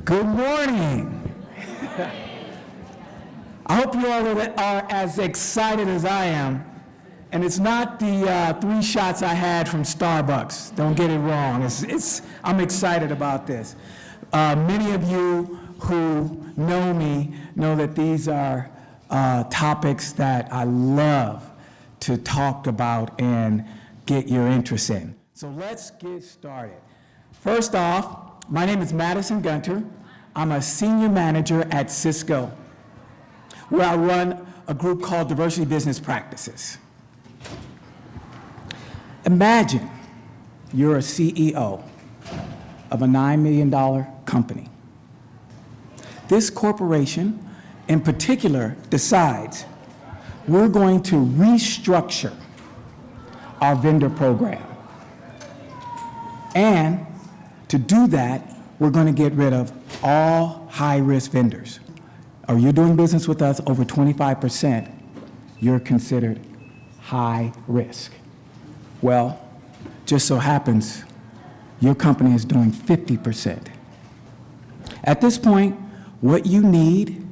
Good morning. I hope you all are as excited as I am. And it's not the 3 shots I had from Starbucks. Don't get it wrong. I'm excited about this. Many of you who know me know that these are topics that I love to talk about and get your interest in. So let's get started. First off, my name is Madison Gunter. I'm a senior manager at Cisco, where I run a group called Diversity Business Practices. Imagine you're a CEO of a $9 million company. This corporation, in particular, decides we're going to restructure our vendor program. And to do that, we're going to get rid of all high-risk vendors. Or you're doing business with us over 25%, you're considered high risk. Well, just so happens your company is doing 50%. At this point, what you need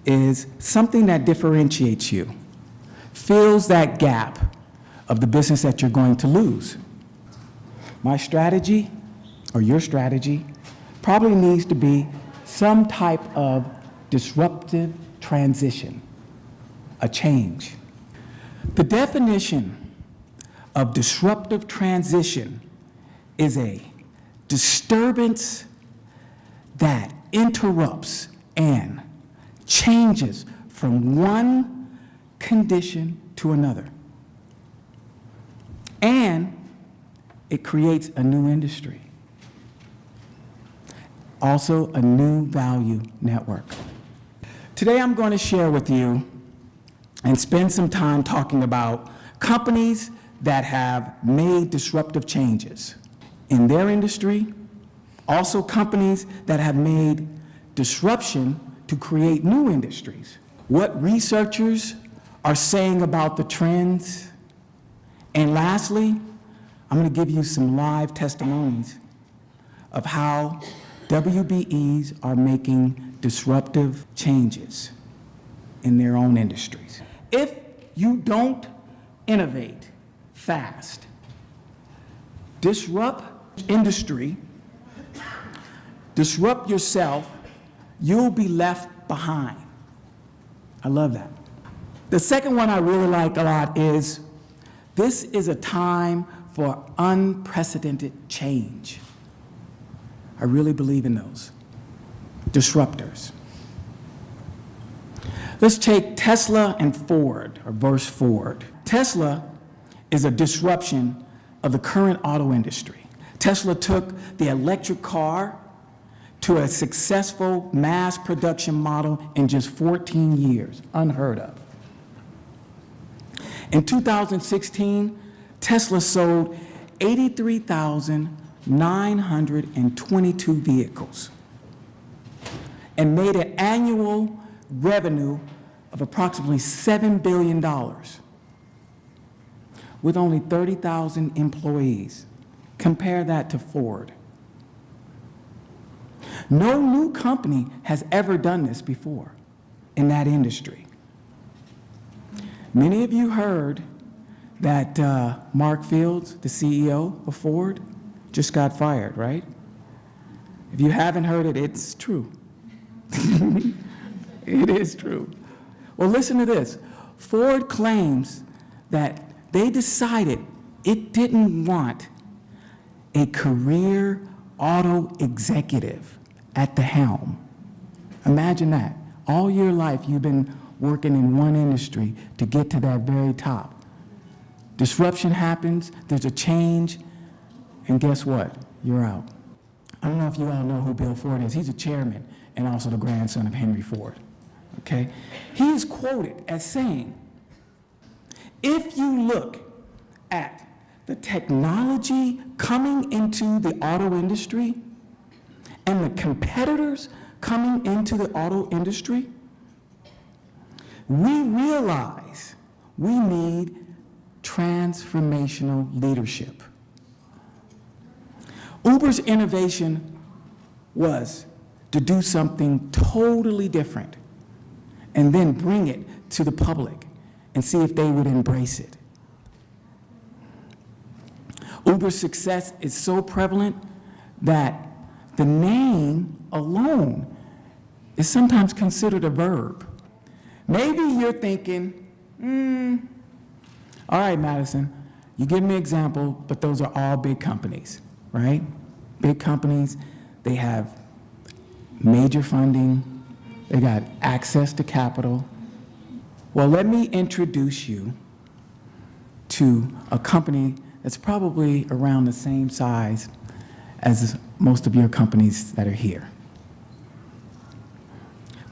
is something that differentiates you, fills that gap of the business that you're going to lose. My strategy, or your strategy, probably needs to be some type of disruptive transition, a change. The definition of disruptive transition is a disturbance that interrupts and changes from one condition to another. And it creates a new industry. Also, a new value network. Today, I'm going to share with you and spend some time talking about companies that have made disruptive changes in their industry, also companies that have made disruption to create new industries. What researchers are saying about the trends. And lastly, I'm going to give you some live testimonies of how WBEs are making disruptive changes in their own industries. If you don't innovate fast, disrupt industry, disrupt yourself, you'll be left behind. I love that. The second one I really like a lot is, this is a time for unprecedented change. I really believe in those disruptors. Let's take Tesla and Ford, or verse Ford. Tesla is a disruption of the current auto industry. Tesla took the electric car to a successful mass production model in just 14 years, unheard of. In 2016, Tesla sold 83,922 vehicles and made an annual revenue of approximately $7 billion with only 30,000 employees. Compare that to Ford. No new company has ever done this before in that industry. Many of you heard that Mark Fields, the CEO of Ford, just got fired, right? If you haven't heard it, it's true. It is true. Well, listen to this. Ford claims that they decided it didn't want a career auto executive at the helm. Imagine that. All your life you've been working in one industry to get to that very top. Disruption happens, there's a change, and guess what? You're out. I don't know if you all know who Bill Ford is. He's a chairman and also the grandson of Henry Ford, okay? He is quoted as saying, if you look at the technology coming into the auto industry and the competitors coming into the auto industry, we realize we need transformational leadership. Uber's innovation was to do something totally different and then bring it to the public and see if they would embrace it. Uber's success is so prevalent that the name alone is sometimes considered a verb. Maybe you're thinking, all right, Madison, you give me an example, but those are all big companies, right? Big companies, they have major funding, they got access to capital. Well, let me introduce you to a company that's probably around the same size as most of your companies that are here.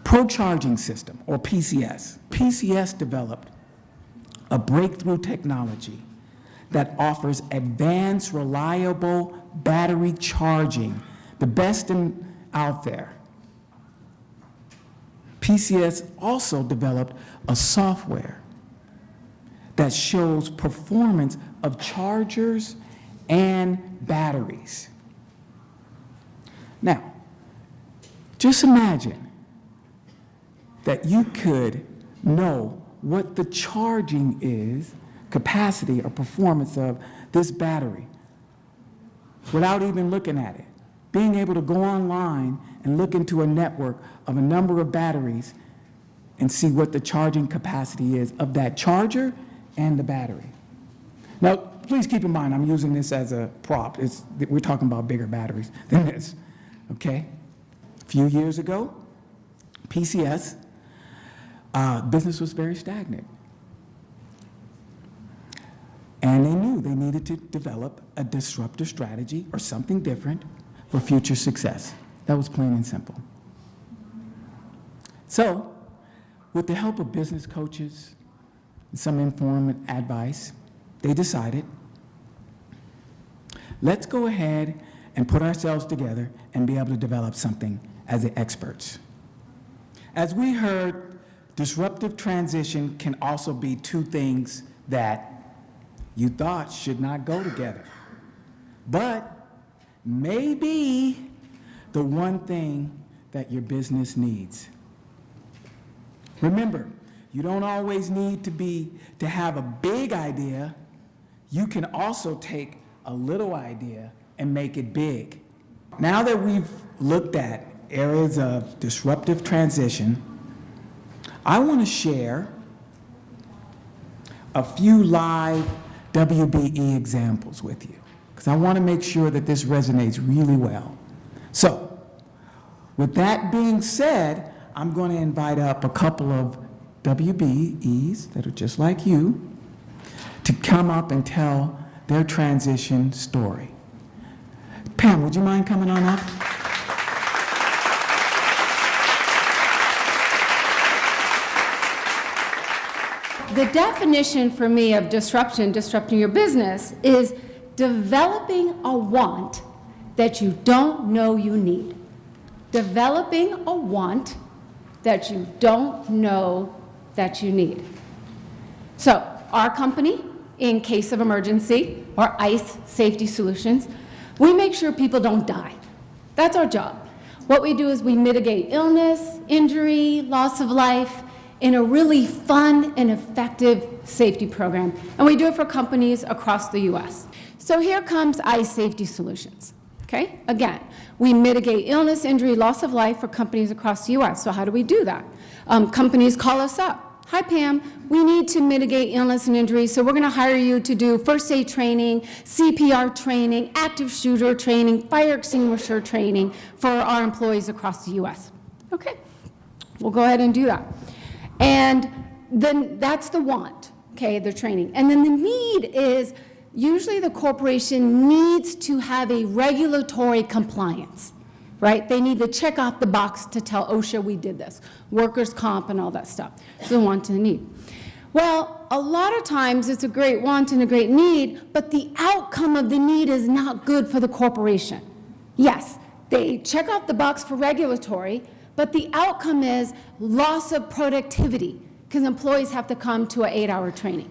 Pro Charging System, or PCS. PCS developed a breakthrough technology that offers advanced, reliable battery charging, the best out there. PCS also developed a software that shows performance of chargers and batteries. Now, just imagine that you could know what the charging is, capacity or performance of this battery without even looking at it. Being able to go online and look into a network of a number of batteries and see what the charging capacity is of that charger and the battery. Now, please keep in mind, I'm using this as a prop. We're talking about bigger batteries than this, okay? A few years ago, PCS, business was very stagnant. And they knew they needed to develop a disruptive strategy or something different for future success. That was plain and simple. So, with the help of business coaches and some informed advice, they decided, let's go ahead and put ourselves together and be able to develop something as the experts. As we heard, disruptive transition can also be two things that you thought should not go together, but maybe the one thing that your business needs. Remember, you don't always need to have a big idea. You can also take a little idea and make it big. Now that we've looked at areas of disruptive transition, I want to share a few live WBE examples with you, because I want to make sure that this resonates really well. So, with that being said, I'm going to invite up a couple of WBEs that are just like you to come up and tell their transition story. Pam, would you mind coming on up? The definition for me of disrupting your business, is developing a want that you don't know you need. Developing a want that you don't know that you need. So, our company, in case of emergency, or ICE Safety Solutions, we make sure people don't die. That's our job. What we do is we mitigate illness, injury, loss of life, in a really fun and effective safety program. And we do it for companies across the US. So here comes ICE Safety Solutions, okay? Again, we mitigate illness, injury, loss of life for companies across the US. So how do we do that? Companies call us up. Hi, Pam, we need to mitigate illness and injury, so we're gonna hire you to do first aid training, CPR training, active shooter training, fire extinguisher training for our employees across the US. Okay, we'll go ahead and do that. And then that's the want, okay, the training. And then the need is, usually the corporation needs to have a regulatory compliance, right? They need to check off the box to tell OSHA we did this, workers' comp and all that stuff. So the want and the need. Well, a lot of times it's a great want and a great need, but the outcome of the need is not good for the corporation. Yes, they check off the box for regulatory, but the outcome is loss of productivity, because employees have to come to an 8-hour training,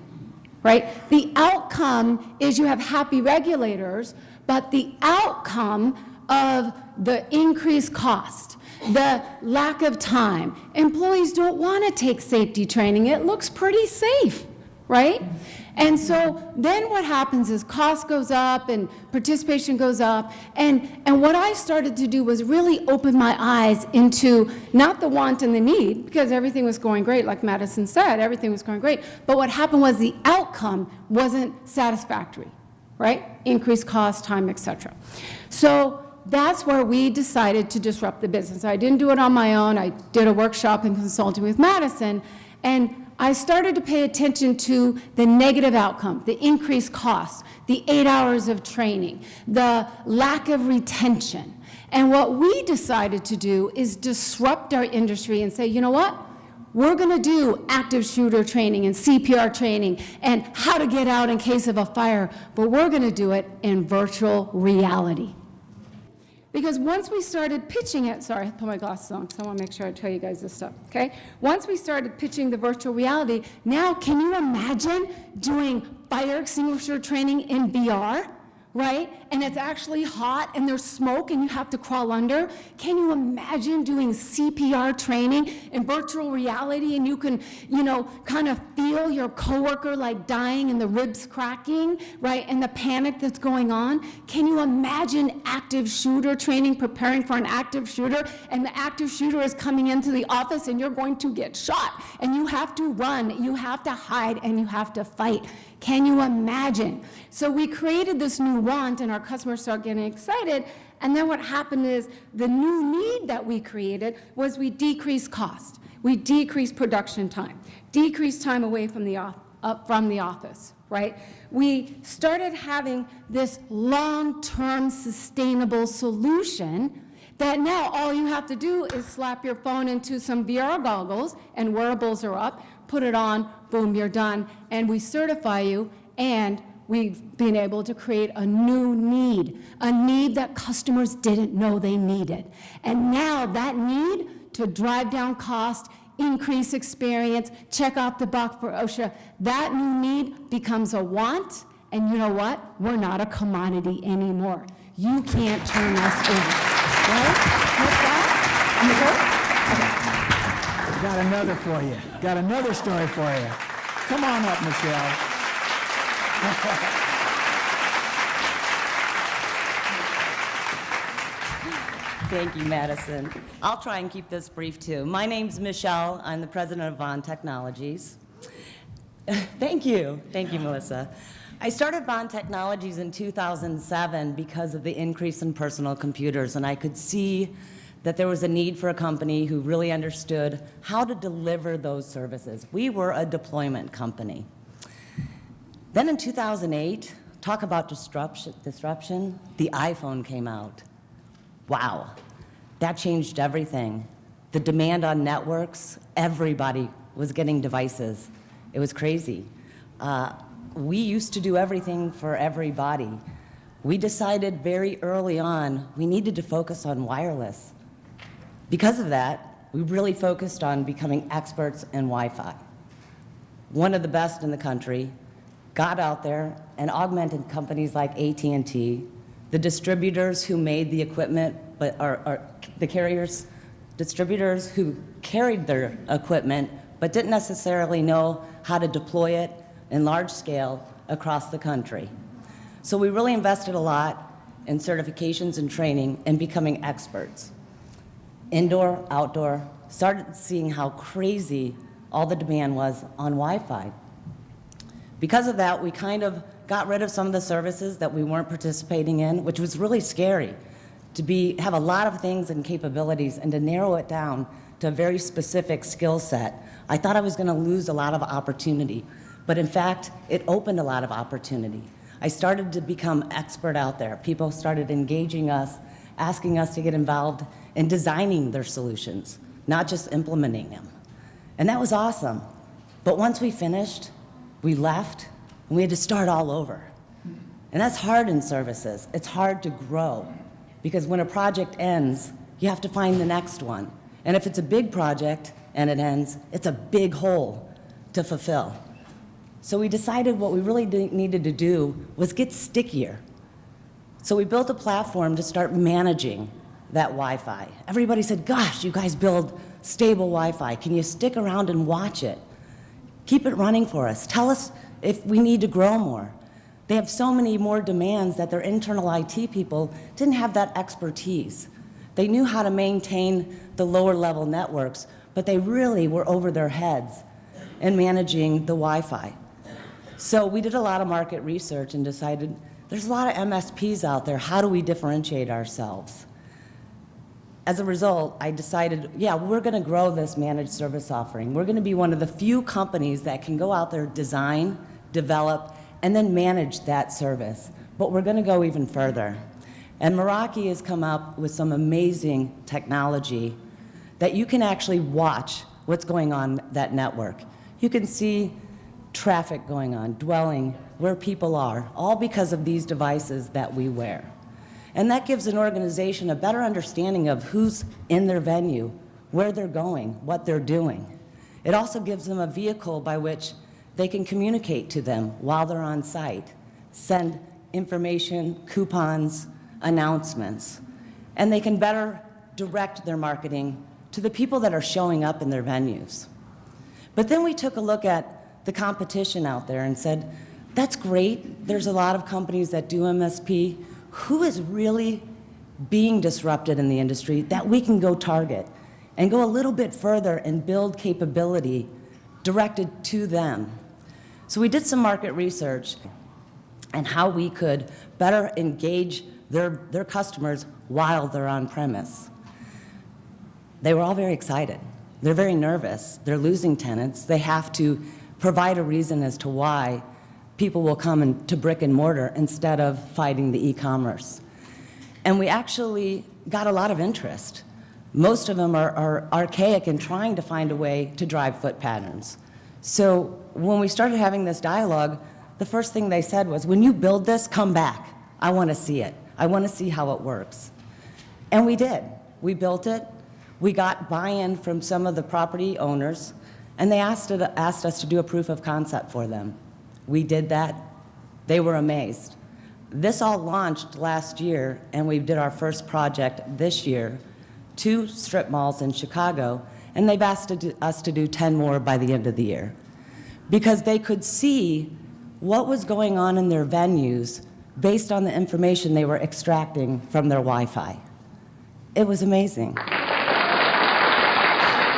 right? The outcome is you have happy regulators, but the outcome of the increased cost, The lack of time. Employees don't want to take safety training. It looks pretty safe, right? And so then what happens is cost goes up and participation goes up. And what I started to do was really open my eyes into not the want and the need, because everything was going great, like Madison said, everything was going great. But what happened was the outcome wasn't satisfactory, right? Increased cost, time, etc. So that's where we decided to disrupt the business. I didn't do it on my own. I did a workshop and consulting with Madison, and I started to pay attention to the negative outcome, the increased cost, the 8 hours of training, the lack of retention. And what we decided to do is disrupt our industry and say, you know what? We're going to do active shooter training and CPR training and how to get out in case of a fire, but we're going to do it in virtual reality. Because once we started pitching it, sorry, I put my glasses on because I want to make sure I tell you guys this stuff, okay? Once we started pitching the virtual reality, now can you imagine doing fire extinguisher training in VR, right? And it's actually hot and there's smoke and you have to crawl under. Can you imagine doing CPR training in virtual reality and you can, you know, kind of feel your coworker like dying and the ribs cracking, right? And the panic that's going on. Can you imagine active shooter training, preparing for an active shooter, and the active shooter is coming into the office and you're going to get shot and you have to run, you have to hide, and you have to fight. Can you imagine? So we created this new want and our customers started getting excited, and then what happened is the new need that we created was we decreased cost, we decreased production time, decreased time away from the office, right? We started having this long-term sustainable solution that now all you have to do is slap your phone into some VR goggles and wearables are up, put it on, boom, you're done, and we certify you, and we've been able to create a new need, a need that customers didn't know they needed. And now that need to drive down cost, increase experience, check off the box for OSHA, that new need becomes a want, and you know what? We're not a commodity anymore. You can't turn us over, right? With that, Got another for you. Got another story for you. Come on up, Michelle. Thank you, Madison. I'll try and keep this brief, too. My name's Michelle. I'm the president of Bond Technologies. Thank you. Thank you, Melissa. I started Bond Technologies in 2007 because of the increase in personal computers, and I could see that there was a need for a company who really understood how to deliver those services. We were a deployment company. Then in 2008, talk about disruption, the iPhone came out. Wow, that changed everything. The demand on networks, everybody was getting devices. It was crazy. We used to do everything for everybody. We decided very early on we needed to focus on wireless. Because of that, we really focused on becoming experts in Wi-Fi. One of the best in the country, got out there and augmented companies like AT&T, the distributors who made the equipment, but are the carriers, distributors who carried their equipment, but didn't necessarily know how to deploy it in large scale across the country. So we really invested a lot in certifications and training and becoming experts. Indoor, outdoor, started seeing how crazy all the demand was on Wi-Fi. Because of that, we kind of got rid of some of the services that we weren't participating in, which was really scary, to have a lot of things and capabilities and to narrow it down to a very specific skill set. I thought I was going to lose a lot of opportunity, but in fact, it opened a lot of opportunity. I started to become expert out there. People started engaging us, asking us to get involved in designing their solutions, not just implementing them. And that was awesome. But once we finished, we left, and we had to start all over. And that's hard in services. It's hard to grow, because when a project ends, you have to find the next one. And if it's a big project and it ends, it's a big hole to fulfill. So we decided what we really needed to do was get stickier. So we built a platform to start managing that Wi-Fi. Everybody said, gosh, you guys build stable Wi-Fi. Can you stick around and watch it? Keep it running for us. Tell us if we need to grow more. They have so many more demands that their internal IT people didn't have that expertise. They knew how to maintain the lower level networks, but they really were over their heads in managing the Wi-Fi. So we did a lot of market research and decided there's a lot of MSPs out there. How do we differentiate ourselves? As a result, I decided, yeah, we're going to grow this managed service offering. We're going to be one of the few companies that can go out there, design, develop, and then manage that service. But we're going to go even further. And Meraki has come up with some amazing technology that you can actually watch what's going on that network. You can see traffic going on, dwelling, where people are, all because of these devices that we wear. And that gives an organization a better understanding of who's in their venue, where they're going, what they're doing. It also gives them a vehicle by which they can communicate to them while they're on site, send information, coupons, announcements, and they can better direct their marketing to the people that are showing up in their venues. But then we took a look at the competition out there and said, that's great, there's a lot of companies that do MSP. Who is really being disrupted in the industry that we can go target and go a little bit further and build capability directed to them? So we did some market research and how we could better engage their customers while they're on premise. They were all very excited. They're very nervous. They're losing tenants. They have to provide a reason as to why people will come to brick and mortar instead of fighting the e-commerce. And we actually got a lot of interest. Most of them are archaic and trying to find a way to drive foot patterns. So when we started having this dialogue, the first thing they said was, when you build this, come back. I want to see it. I want to see how it works. And we did. We built it. We got buy-in from some of the property owners, and they asked us to do a proof of concept for them. We did that. They were amazed. This all launched last year, and we did our first project this year, 2 strip malls in Chicago, and they've asked us to do 10 more by the end of the year, because they could see what was going on in their venues based on the information they were extracting from their Wi-Fi. It was amazing.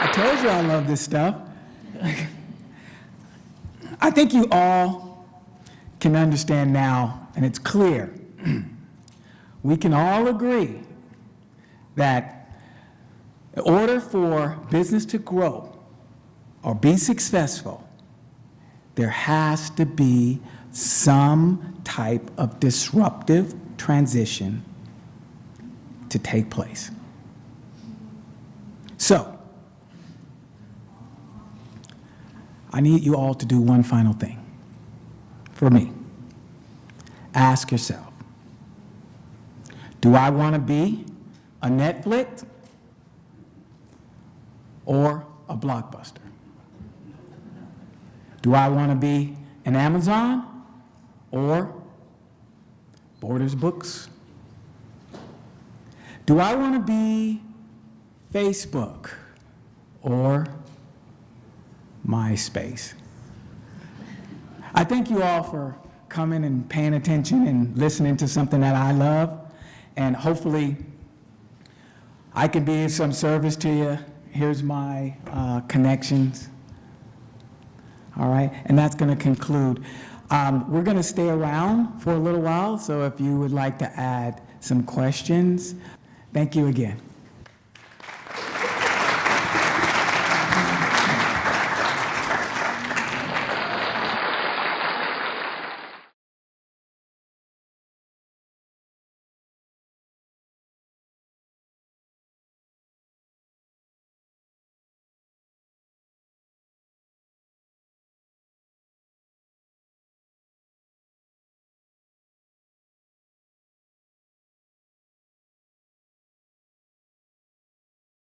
I told you I love this stuff. I think you all can understand now, and it's clear, we can all agree that in order for business to grow or be successful, there has to be some type of disruptive transition to take place. So, I need you all to do one final thing for me. Ask yourself, do I want to be a Netflix or a Blockbuster? Do I want to be an Amazon or Borders Books? Do I want to be Facebook or MySpace? I thank you all for coming and paying attention and listening to something that I love, and hopefully I can be of some service to you. Here's my connections. All right, and that's going to conclude. We're going to stay around for a little while, so if you would like to add some questions. Thank you again.